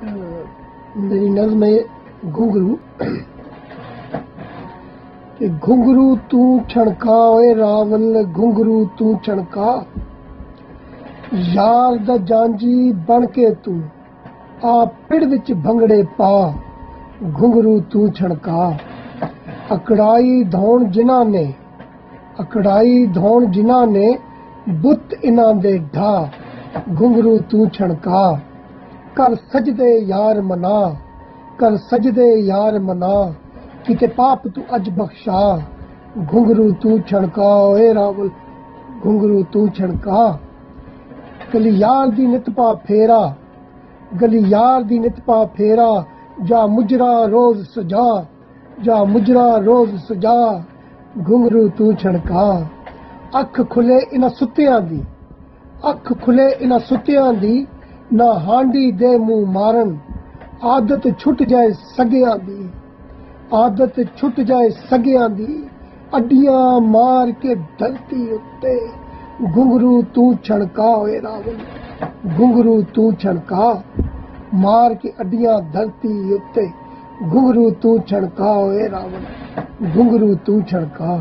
मेरी नज़्म है घुंघरू। कि घुंघरू तू छणका ओए रावल, घुंघरू तू छणका, यार दा जांजी बन के तू आ पिड़ विच भंगड़े पा, घुंघरू तू छणका। अकड़ाई धौण जिन्हां ने, अकड़ाई धौण जिन्हां ने, बुत इन्हां दे ढा, घुंघरू तू छणका। कर सजदे यार मना, कर सजदे यार मना, किते पाप तू अज बख्शा, घुंघरू तू छणका ओए रावल, घुंघरू तू छणका। गली यार दी नित पा फेरा, गली यार दी नित पा फेरा, जा मुजरा रोज सजा, जा मुजरा रोज सजा, घुंघरू तू छणका। अख खुले इन्हां सुत्तियां दी, अख खुले इन्हां सुत्तियां दी, ना हांडी दे मुंह मारन, आदत छुट जाए सगियां दी, आदत छुट जाए सगियां दी, अड्डियां मार के धरती उत्ते, घुंघरू तू छणका ओए रावल, घुंघरू तू छणका। मार के अड्डियां धरती उत्ते, घुंघरू तू छणका ओए रावल, घुंघरू तू छणका।